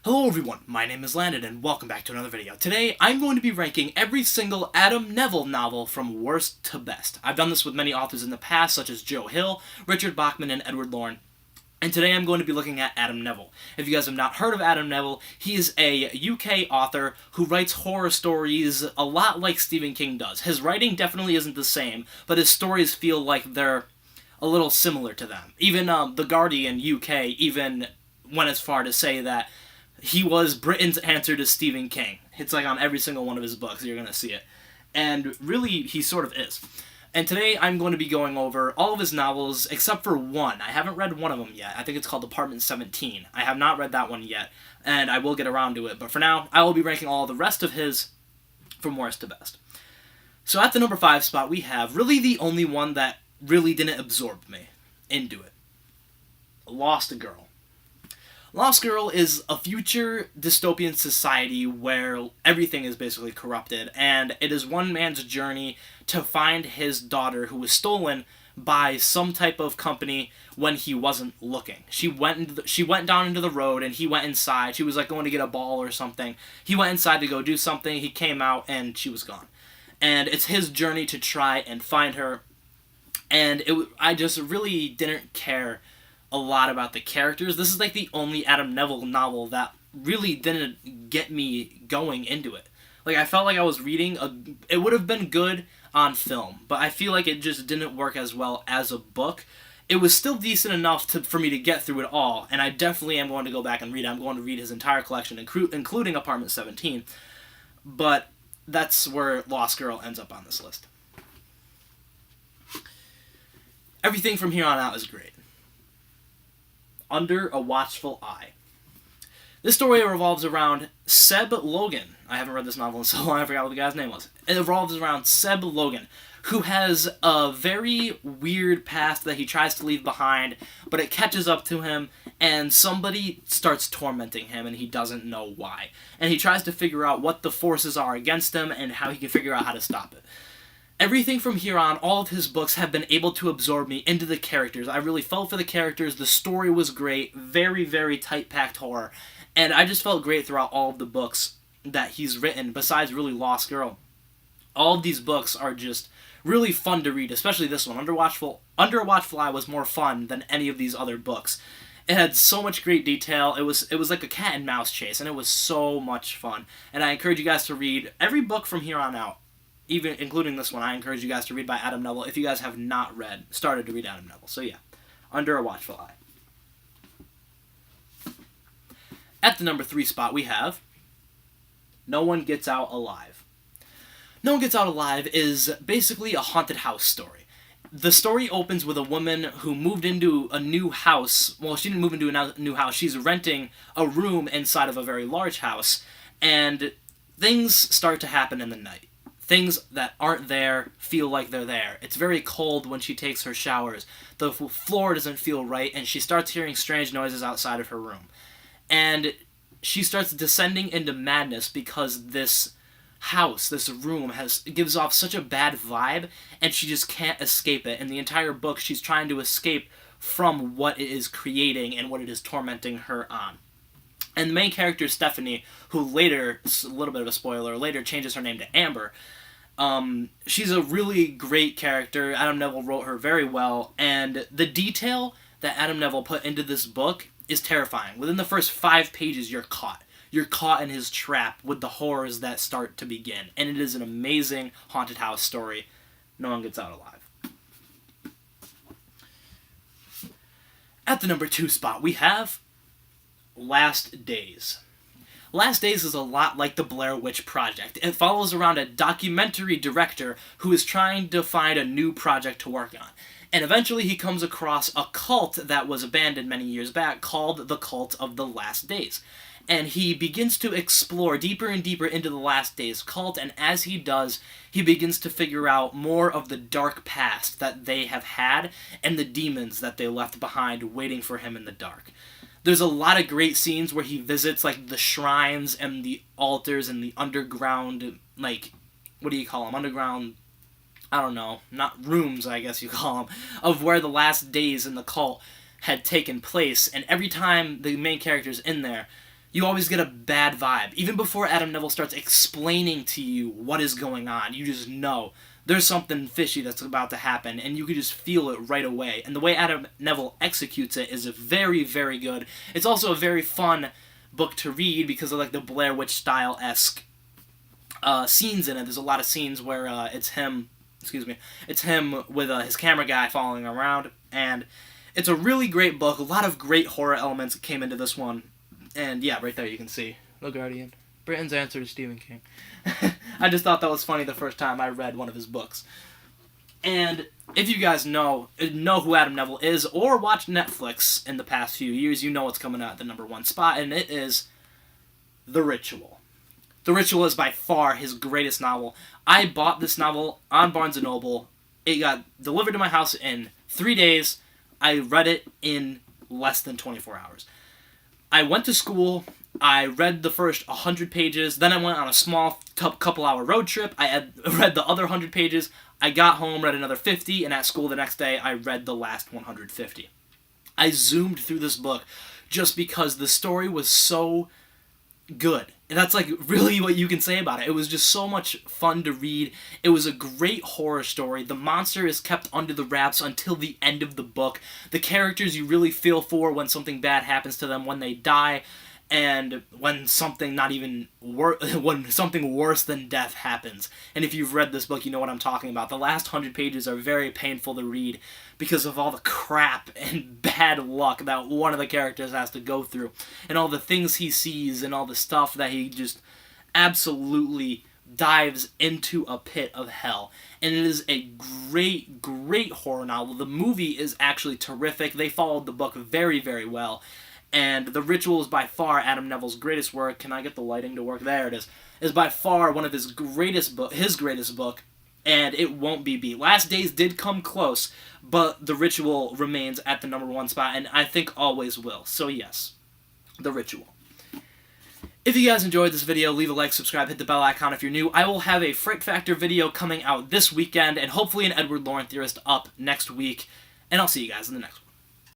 Hello everyone, my name is Landon and welcome back to another video. Today I'm going to be ranking every single Adam Nevill novel from worst to best. I've done this with many authors in the past such as Joe Hill, Richard Bachman, and Edward Lorne. And today I'm going to be looking at Adam Nevill. If you guys have not heard of Adam Nevill, he is a UK author who writes horror stories a lot like Stephen King does. His writing definitely isn't the same, but his stories feel like they're a little similar to them. Even The Guardian UK even went as far to say that he was Britain's answer to Stephen King. It's like on every single one of his books, you're going to see it. And really, he sort of is. And today I'm going to be going over all of his novels except for one. I haven't read one of them yet. I think it's called Apartment 17. I have not read that one yet, and I will get around to it. But for now, I will be ranking all the rest of his from worst to best. So at the number 5 spot, we have really the only one that really didn't absorb me into it. Lost Girl. Lost Girl is a future dystopian society where everything is basically corrupted, and it is one man's journey to find his daughter who was stolen by some type of company when he wasn't looking. She went down into the road and he went inside. She was like going to get a ball or something. He went inside to go do something. He came out and she was gone. And it's his journey to try and find her. And I just really didn't care a lot about the characters. This is like the only Adam Nevill novel that really didn't get me going into it. Like, I felt like I was reading it would have been good on film, but I feel like it just didn't work as well as a book. It was still decent enough for me to get through it all, and I definitely am going to go back and read it. I'm going to read his entire collection, including Apartment 17, but that's where Lost Girl ends up on this list. Everything from here on out is great. Under a Watchful Eye. This story revolves around Seb Logan. I haven't read this novel in so long, I forgot what the guy's name was. It revolves around Seb Logan, who has a very weird past that he tries to leave behind, but it catches up to him, and somebody starts tormenting him, and he doesn't know why. And he tries to figure out what the forces are against him, and how he can figure out how to stop it. Everything from here on, all of his books have been able to absorb me into the characters. I really felt for the characters, the story was great, very, very tight-packed horror, and I just felt great throughout all of the books that he's written, besides really Lost Girl. All of these books are just really fun to read, especially this one. Under a Watchful Eye was more fun than any of these other books. It had so much great detail. It was like a cat and mouse chase, and it was so much fun. And I encourage you guys to read every book from here on out. Even including this one, I encourage you guys to read by Adam Nevill if you guys have not started to read Adam Nevill. So yeah, Under a Watchful Eye. At the number 3 spot, we have No One Gets Out Alive. No One Gets Out Alive is basically a haunted house story. The story opens with a woman who moved into a new house. Well, she didn't move into a new house. She's renting a room inside of a very large house, and things start to happen in the night. Things that aren't there feel like they're there. It's very cold when she takes her showers. The floor doesn't feel right, and she starts hearing strange noises outside of her room. And she starts descending into madness because this house, this room, gives off such a bad vibe, and she just can't escape it. In the entire book, she's trying to escape from what it is creating and what it is tormenting her on. And the main character, Stephanie, who later, a little bit of a spoiler, later changes her name to Amber. She's a really great character. Adam Nevill wrote her very well, and the detail that Adam Nevill put into this book is terrifying. Within the first 5 pages, you're caught. You're caught in his trap with the horrors that start to begin, and it is an amazing haunted house story. No One Gets Out Alive. At the number 2 spot, we have Last Days. Last Days is a lot like the Blair Witch Project. It follows around a documentary director who is trying to find a new project to work on. And eventually he comes across a cult that was abandoned many years back called the Cult of the Last Days. And he begins to explore deeper and deeper into the Last Days cult, and as he does, he begins to figure out more of the dark past that they have had and the demons that they left behind waiting for him in the dark. There's a lot of great scenes where he visits, like, the shrines and the altars and the underground, like, what do you call them? Underground, I don't know, not rooms, I guess you call them, of where the last days in the cult had taken place. And every time the main character's in there, you always get a bad vibe. Even before Adam Nevill starts explaining to you what is going on, you just know there's something fishy that's about to happen, and you can just feel it right away. And the way Adam Nevill executes it is very, very good. It's also a very fun book to read because of like the Blair Witch style-esque scenes in it. There's a lot of scenes where it's him with his camera guy following around, and it's a really great book. A lot of great horror elements came into this one, and yeah, right there you can see The Guardian, Britain's answer to Stephen King. I just thought that was funny the first time I read one of his books. And if you guys know who Adam Nevill is, or watched Netflix in the past few years, you know what's coming out at the #1 spot, and it is The Ritual. The Ritual is by far his greatest novel. I bought this novel on Barnes & Noble. It got delivered to my house in 3 days. I read it in less than 24 hours. I went to school. I read the first 100 pages. Then I went on a small couple-hour road trip. I read the other 100 pages. I got home, read another 50, and at school the next day I read the last 150. I zoomed through this book just because the story was so good. And that's like really what you can say about it. It was just so much fun to read. It was a great horror story. The monster is kept under the wraps until the end of the book. The characters you really feel for when something bad happens to them, when they die, and when something when something worse than death happens. And if you've read this book, you know what I'm talking about. The last 100 pages are very painful to read because of all the crap and bad luck that one of the characters has to go through, and all the things he sees, and all the stuff that he just absolutely dives into a pit of hell. And it is a great, great horror novel. The movie is actually terrific. They followed the book very, very well. And The Ritual is by far Adam Nevill's greatest work. Can I get the lighting to work? There it is. Is by far one of his greatest book, and it won't be beat. Last Days did come close, but The Ritual remains at the #1 spot, and I think always will. So yes, The Ritual. If you guys enjoyed this video, leave a like, subscribe, hit the bell icon if you're new. I will have a Fright Factor video coming out this weekend, and hopefully an Edward Loren Theorist up next week. And I'll see you guys in the next one.